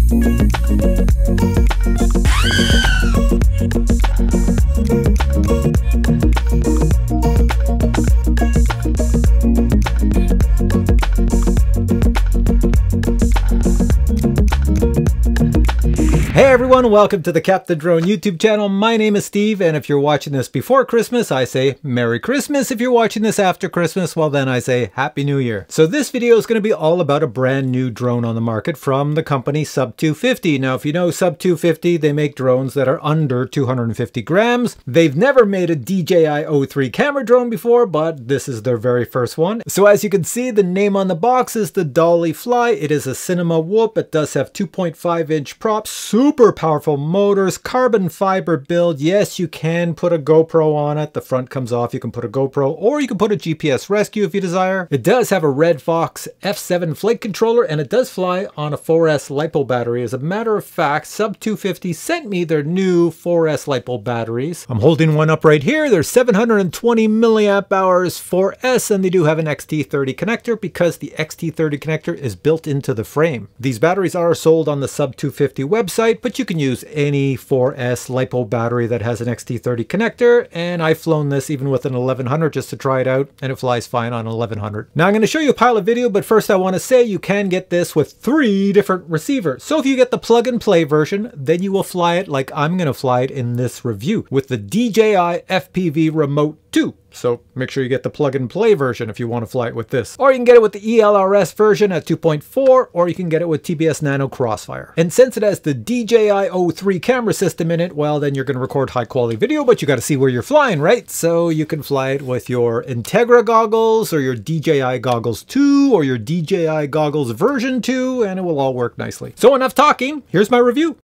Hey everyone, welcome to the Captain Drone YouTube channel. My name is Steve, and if you're watching this before Christmas, I say Merry Christmas. If you're watching this after Christmas, well then I say Happy New Year. So this video is going to be all about a brand new drone on the market from the company Sub250. Now if you know Sub250, they make drones that are under 250 grams. They've never made a DJI O3 camera drone before, but this is their very first one. So as you can see, the name on the box is the DollyFly. It is a cinema whoop. It does have 2.5-inch props, super powerful motors, carbon fiber build. Yes, you can put a GoPro on it. The front comes off. You can put a GoPro, or you can put a GPS rescue if you desire. It does have a Red Fox F7 flight controller, and it does fly on a 4S LiPo battery. As a matter of fact, Sub250 sent me their new 4S LiPo batteries. I'm holding one up right here. They're 720 milliamp hours 4S, and they do have an XT30 connector because the XT30 connector is built into the frame. These batteries are sold on the Sub250 website, but you can use any 4S LiPo battery that has an XT30 connector, and I've flown this even with an 1100 just to try it out, and it flies fine on 1100. Now I'm going to show you a pilot video, but first I want to say you can get this with 3 different receivers. So if you get the plug and play version, then you will fly it like I'm going to fly it in this review with the DJI FPV Remote 2. So make sure you get the plug and play version if you want to fly it with this. Or you can get it with the ELRS version at 2.4, or you can get it with TBS Nano Crossfire. And since it has the DJI O3 camera system in it, well then you're going to record high quality video, but you got to see where you're flying, right? So you can fly it with your Integra goggles, or your DJI goggles 2, or your DJI goggles version 2, and it will all work nicely. So enough talking, here's my review.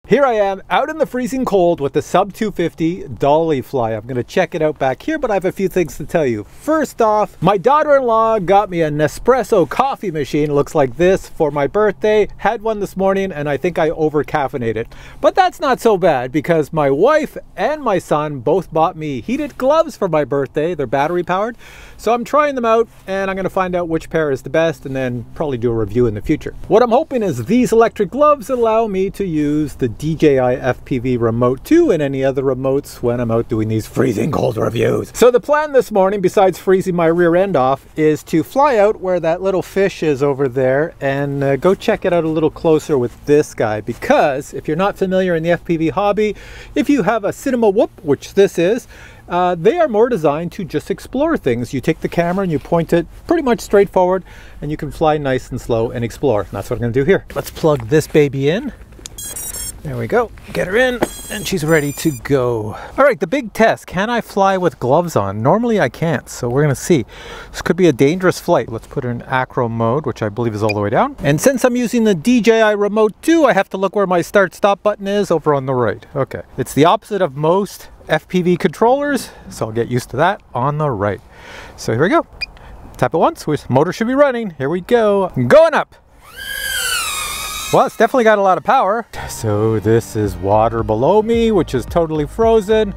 Here I am out in the freezing cold with the Sub250 DollyFly. I'm going to check it out back here, but I have a few things to tell you. First off, my daughter-in-law got me a Nespresso coffee machine. It looks like this for my birthday. Had one this morning, and I think I over-caffeinated. But that's not so bad because my wife and my son both bought me heated gloves for my birthday. They're battery powered. So I'm trying them out, and I'm going to find out which pair is the best and then probably do a review in the future. What I'm hoping is these electric gloves allow me to use the DJI FPV Remote 2 and any other remotes when I'm out doing these freezing cold reviews. So the plan this morning, besides freezing my rear end off, is to fly out where that little fish is over there and go check it out a little closer with this guy. Because if you're not familiar in the FPV hobby, if you have a cinema whoop, which this is, they are more designed to just explore things. You take the camera and you point it pretty much straight forward, and you can fly nice and slow and explore. And that's what I'm going to do here. Let's plug this baby in. There we go. Get her in, and she's ready to go. All right, the big test. Can I fly with gloves on? Normally I can't, so we're going to see. This could be a dangerous flight. Let's put her in acro mode, which I believe is all the way down. And since I'm using the DJI Remote 2, I have to look where my start-stop button is, over on the right. Okay. It's the opposite of most FPV controllers, so I'll get used to that, on the right. So here we go. Tap it once. Motor should be running. Here we go. Going up. Well, it's definitely got a lot of power. So this is water below me, which is totally frozen.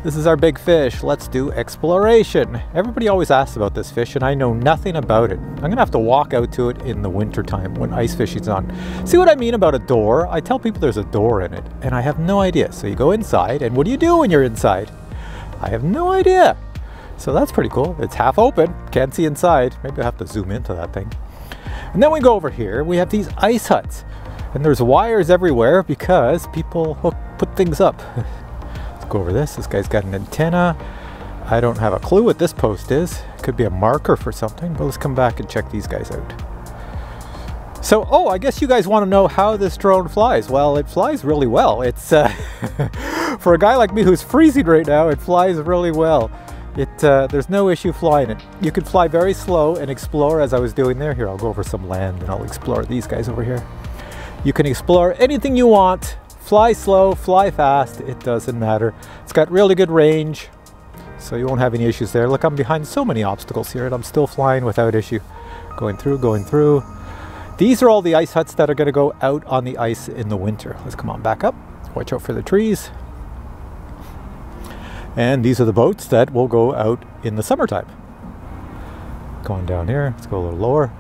This is our big fish. Let's do exploration. Everybody always asks about this fish, and I know nothing about it. I'm gonna have to walk out to it in the winter time when ice fishing's on. See what I mean about a door? I tell people there's a door in it, and I have no idea. So you go inside, and what do you do when you're inside? I have no idea. So that's pretty cool. It's half open, can't see inside. Maybe I'll have to zoom into that thing. And then we go over here, we have these ice huts. And there's wires everywhere because people put things up. Let's go over this. This guy's got an antenna. I don't have a clue what this post is. It could be a marker for something, but let's come back and check these guys out. So, I guess you guys want to know how this drone flies. Well, it flies really well. It's, for a guy like me who's freezing right now, it flies really well. There's no issue flying it. You can fly very slow and explore as I was doing there. Here, I'll go over some land and I'll explore these guys over here. You can explore anything you want. Fly slow, fly fast, it doesn't matter. It's got really good range, so you won't have any issues there. Look, I'm behind so many obstacles here and I'm still flying without issue. Going through, going through. These are all the ice huts that are going to go out on the ice in the winter. Let's come on back up. Watch out for the trees. And these are the boats that will go out in the summertime. Going down here, let's go a little lower.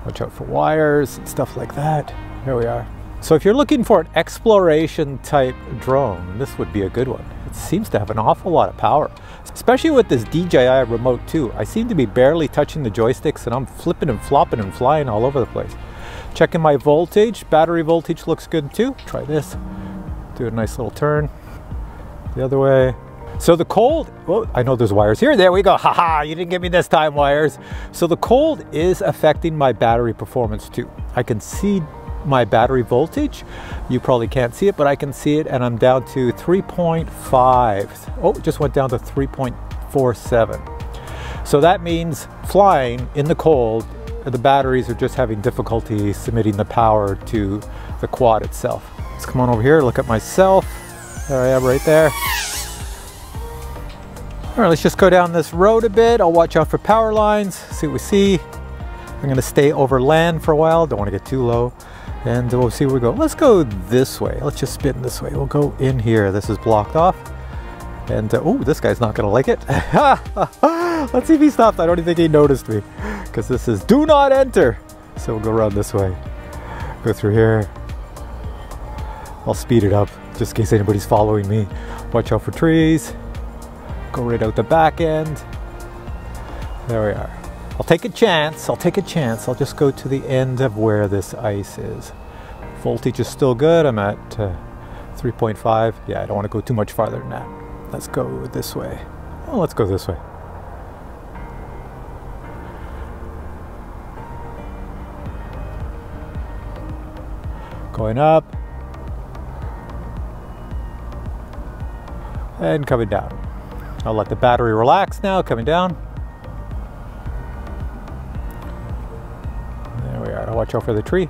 Watch out for wires and stuff like that. Here we are. So if you're looking for an exploration type drone, this would be a good one. It seems to have an awful lot of power, especially with this DJI remote too. I seem to be barely touching the joysticks and I'm flipping and flopping and flying all over the place. Checking my voltage, battery voltage looks good too. Try this, do a nice little turn the other way. So the cold, well, I know there's wires here. There we go. Haha, you didn't get me this time, wires. So the cold is affecting my battery performance too. I can see my battery voltage. You probably can't see it, but I can see it, and I'm down to 3.5. Oh, it just went down to 3.47. So that means flying in the cold, the batteries are just having difficulty submitting the power to the quad itself. Let's come on over here, look at myself. There I am right there. All right, let's just go down this road a bit. I'll watch out for power lines, see what we see. I'm gonna stay over land for a while, don't wanna get too low. And we'll see where we go. Let's go this way. Let's just spin this way. We'll go in here. This is blocked off. And oh, this guy's not gonna like it. Let's see if he stopped. I don't even think he noticed me, because this is do not enter. So we'll go around this way. Go through here. I'll speed it up just in case anybody's following me. Watch out for trees. Go right out the back end. There we are. I'll take a chance. I'll take a chance. I'll just go to the end of where this ice is. Voltage is still good. I'm at 3.5. Yeah, I don't want to go too much farther than that. Let's go this way. Oh, let's go this way. Going up. And coming down. I'll let the battery relax now, coming down. There we are. Watch out for the tree.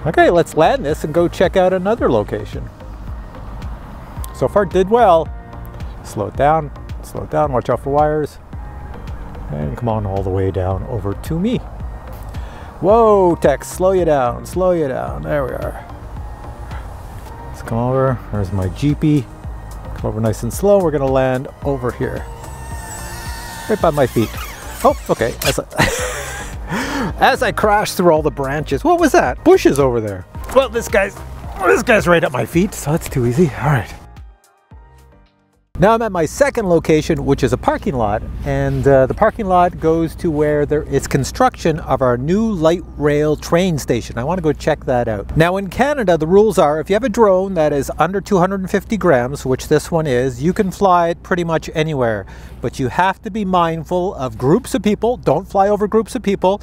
Okay, let's land this and go check out another location. So far did well. Slow it down, watch out for wires. And come on all the way down over to me. Whoa, Tex, slow you down, slow you down. There we are. Let's come over. There's my Jeepy. Come over nice and slow. We're gonna land over here. Right by my feet. Oh, okay. As I crash through all the branches. What was that? Bushes over there. Well, this guy's right at my feet, so that's too easy. All right. Now I'm at my second location, which is a parking lot, and the parking lot goes to where there is construction of our new light rail train station. I want to go check that out. Now in Canada, the rules are if you have a drone that is under 250 grams, which this one is, you can fly it pretty much anywhere, but you have to be mindful of groups of people. Don't fly over groups of people.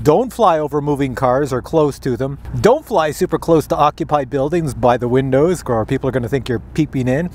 Don't fly over moving cars or close to them. Don't fly super close to occupied buildings by the windows, or people are going to think you're peeping in.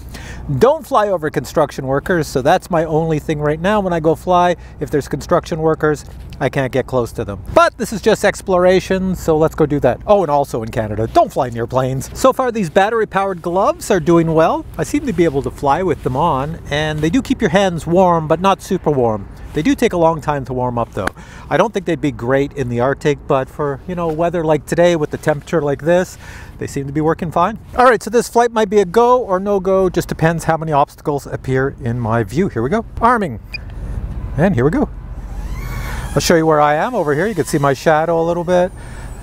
Don't fly over construction workers. So that's my only thing right now when I go fly. If there's construction workers, I can't get close to them. But this is just exploration, so let's go do that. Oh, and also in Canada, don't fly near planes. So far, these battery-powered gloves are doing well. I seem to be able to fly with them on, and they do keep your hands warm, but not super warm. They do take a long time to warm up though. I don't think they'd be great in the Arctic, but for, you know, weather like today with the temperature like this, they seem to be working fine. All right, so this flight might be a go or no go, just depends how many obstacles appear in my view. Here we go, arming. And here we go. I'll show you where I am over here. You can see my shadow a little bit.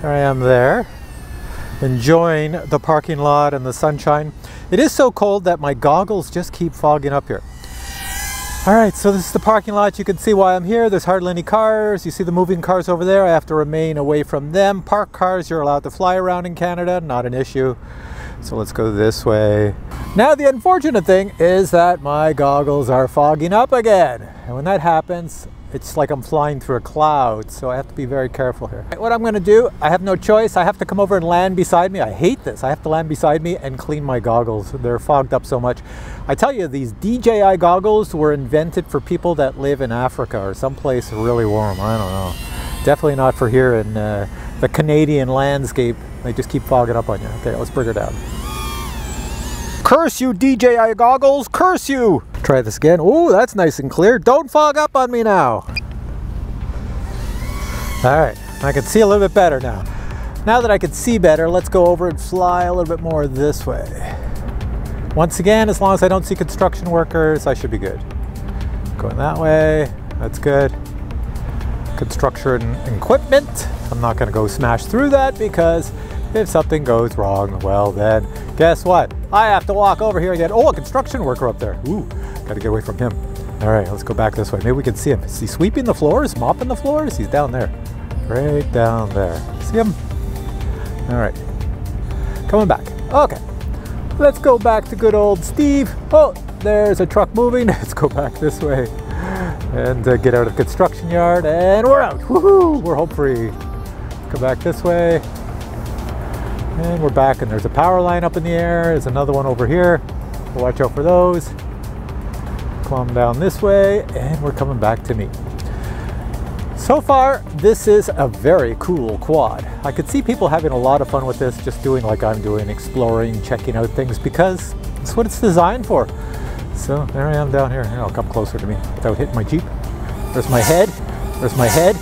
There I am there, enjoying the parking lot and the sunshine. It is so cold that my goggles just keep fogging up here. All right, so this is the parking lot. You can see why I'm here. There's hardly any cars. You see the moving cars over there. I have to remain away from them. Parked cars, you're allowed to fly around in Canada, not an issue. So let's go this way. Now the unfortunate thing is that my goggles are fogging up again. And when that happens, it's like I'm flying through a cloud, so I have to be very careful here. What I'm gonna do, I have no choice. I have to come over and land beside me. I hate this. I have to land beside me and clean my goggles. They're fogged up so much. I tell you, these DJI goggles were invented for people that live in Africa or someplace really warm. I don't know. Definitely not for here in the Canadian landscape. They just keep fogging up on you. Okay, let's bring her down. Curse you, DJI goggles, curse you! Try this again. Oh, that's nice and clear. Don't fog up on me now. All right, I can see a little bit better now. Now that I can see better, let's go over and fly a little bit more this way. Once again, as long as I don't see construction workers, I should be good. Going that way, that's good. Construction equipment. I'm not gonna go smash through that because If something goes wrong, well then, guess what? I have to walk over here again. Oh, a construction worker up there. Ooh, gotta get away from him. All right, let's go back this way. Maybe we can see him. Is he sweeping the floors, mopping the floors? He's down there, right down there. See him? All right, coming back. Okay, let's go back to good old Steve. Oh, there's a truck moving. Let's go back this way and get out of the construction yard, and we're out. Woohoo! We're home free. Go back this way, and we're back, and there's a power line up in the air. There's another one over here. Watch out for those. Come down this way, and we're coming back to me. So far, this is a very cool quad. I could see people having a lot of fun with this, just doing like I'm doing, exploring, checking out things, because that's what it's designed for. So there I am down here. I'll come closer to me without hitting my Jeep. There's my head. There's my head.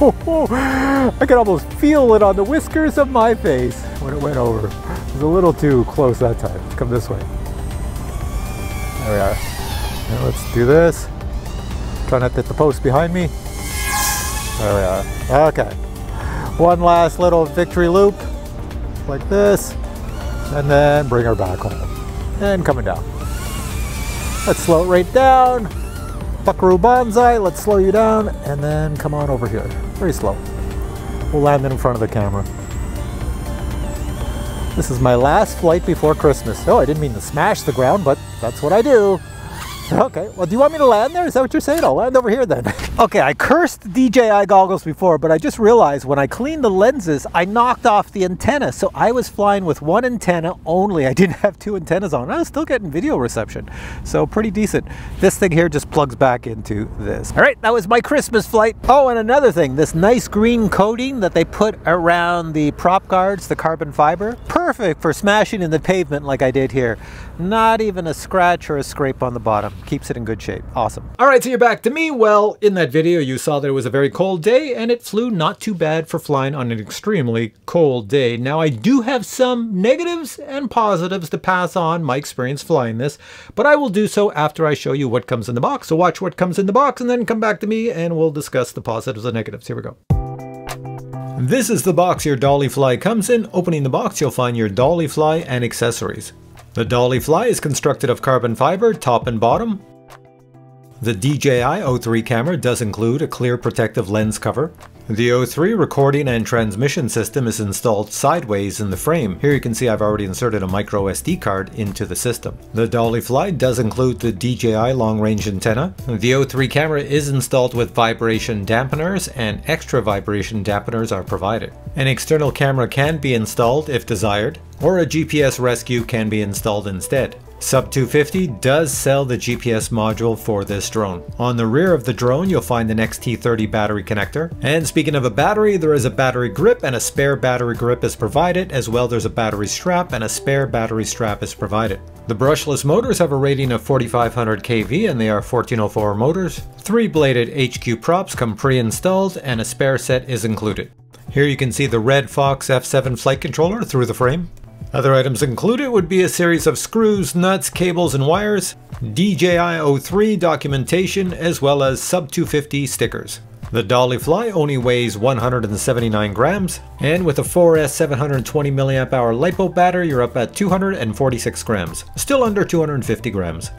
I could almost feel it on the whiskers of my face when it went over. It was a little too close that time. Let's come this way. There we are. Now let's do this. Try not to hit the post behind me. There we are. Okay. One last little victory loop like this, and then bring her back home. And coming down. Let's slow it right down. Buckaroo Banzai, let's slow you down, and then come on over here. Very slow. We'll land it in front of the camera. This is my last flight before Christmas. Oh, I didn't mean to smash the ground, but that's what I do. Okay, well, do you want me to land there? Is that what you're saying? I'll land over here then. Okay, I cursed DJI goggles before, but I just realized when I cleaned the lenses, I knocked off the antenna. So I was flying with one antenna only. I didn't have two antennas on. I was still getting video reception. So pretty decent. This thing here just plugs back into this. All right, that was my Christmas flight. Oh, and another thing, this nice green coating that they put around the prop guards, the carbon fiber, perfect for smashing in the pavement like I did here. Not even a scratch or a scrape on the bottom. Keeps it in good shape. Awesome. All right, so you're back to me. Well, in that video, you saw that it was a very cold day and it flew not too bad for flying on an extremely cold day. Now, I do have some negatives and positives to pass on my experience flying this, but I will do so after I show you what comes in the box. So watch what comes in the box and then come back to me and we'll discuss the positives and negatives. Here we go. This is the box your DollyFly comes in. Opening the box, you'll find your DollyFly and accessories. The DollyFly is constructed of carbon fiber, top and bottom. The DJI O3 camera does include a clear protective lens cover. The O3 recording and transmission system is installed sideways in the frame. Here you can see I've already inserted a micro SD card into the system. The DollyFly does include the DJI long-range antenna. The O3 camera is installed with vibration dampeners, and extra vibration dampeners are provided. An external camera can be installed if desired, or a GPS rescue can be installed instead. Sub250 does sell the GPS module for this drone. On the rear of the drone, you'll find an XT30 battery connector. And speaking of a battery, there is a battery grip and a spare battery grip is provided. As well, there's a battery strap and a spare battery strap is provided. The brushless motors have a rating of 4500 kV and they are 1404 motors. 3-bladed HQ props come pre-installed and a spare set is included. Here you can see the Red Fox F7 flight controller through the frame. Other items included would be a series of screws, nuts, cables, and wires, DJI O3 documentation, as well as Sub250 stickers. The DollyFly only weighs 179 grams, and with a 4S 720 mAh LiPo battery, you're up at 246 grams, still under 250 grams.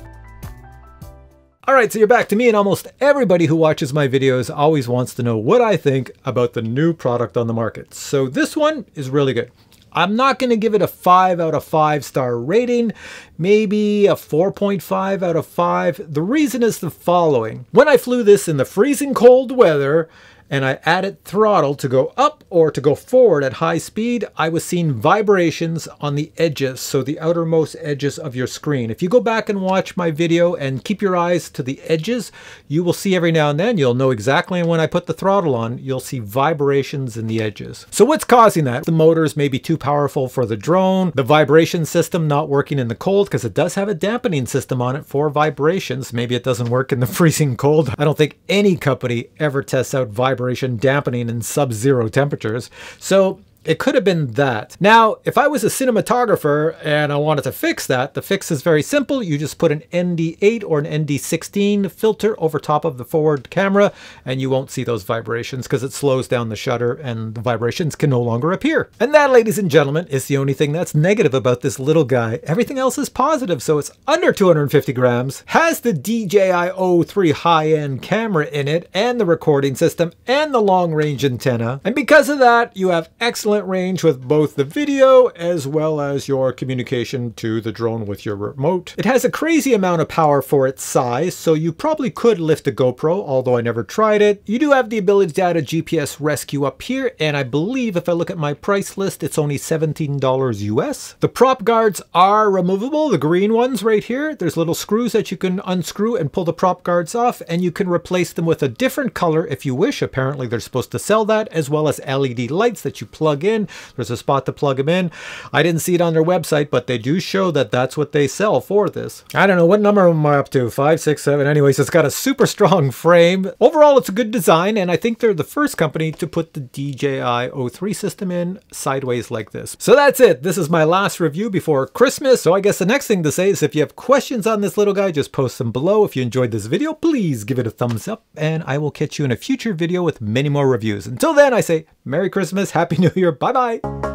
Alright, so you're back to me, and almost everybody who watches my videos always wants to know what I think about the new product on the market. So this one is really good. I'm not going to give it a 5 out of 5 star rating, maybe a 4.5 out of 5. The reason is the following. When I flew this in the freezing cold weather and I added throttle to go up or to go forward at high speed, I was seeing vibrations on the edges, so the outermost edges of your screen. If you go back and watch my video and keep your eyes to the edges, you will see every now and then, you'll know exactly when I put the throttle on, you'll see vibrations in the edges. So what's causing that? The motors may be too powerful for the drone, the vibration system not working in the cold, because it does have a dampening system on it for vibrations. Maybe it doesn't work in the freezing cold. I don't think any company ever tests out vibration dampening in sub-zero temperatures. So It could have been that. Now, if I was a cinematographer and I wanted to fix that, the fix is very simple. You just put an ND8 or an ND16 filter over top of the forward camera, and you won't see those vibrations because it slows down the shutter and the vibrations can no longer appear. And that, ladies and gentlemen, is the only thing that's negative about this little guy. Everything else is positive, so it's under 250 grams, has the DJI O3 high-end camera in it, and the recording system, and the long-range antenna. And because of that, you have excellent range with both the video as well as your communication to the drone with your remote. It has a crazy amount of power for its size, so you probably could lift a GoPro, although I never tried it. You do have the ability to add a GPS rescue up here, and I believe if I look at my price list, it's only $17 US. The prop guards are removable, the green ones right here. There's little screws that you can unscrew and pull the prop guards off, and you can replace them with a different color if you wish. Apparently they're supposed to sell that, as well as LED lights that you plug in. There's a spot to plug them in. I didn't see it on their website, but they do show that that's what they sell for this. I don't know, what number am I up to? 5, 6, 7. Anyways, it's got a super strong frame. Overall, it's a good design, and I think they're the first company to put the DJI O3 system in sideways like this. So that's it. This is my last review before Christmas. So I guess the next thing to say is if you have questions on this little guy, just post them below. If you enjoyed this video, please give it a thumbs up, and I will catch you in a future video with many more reviews. Until then, I say Merry Christmas, Happy New Year, bye-bye.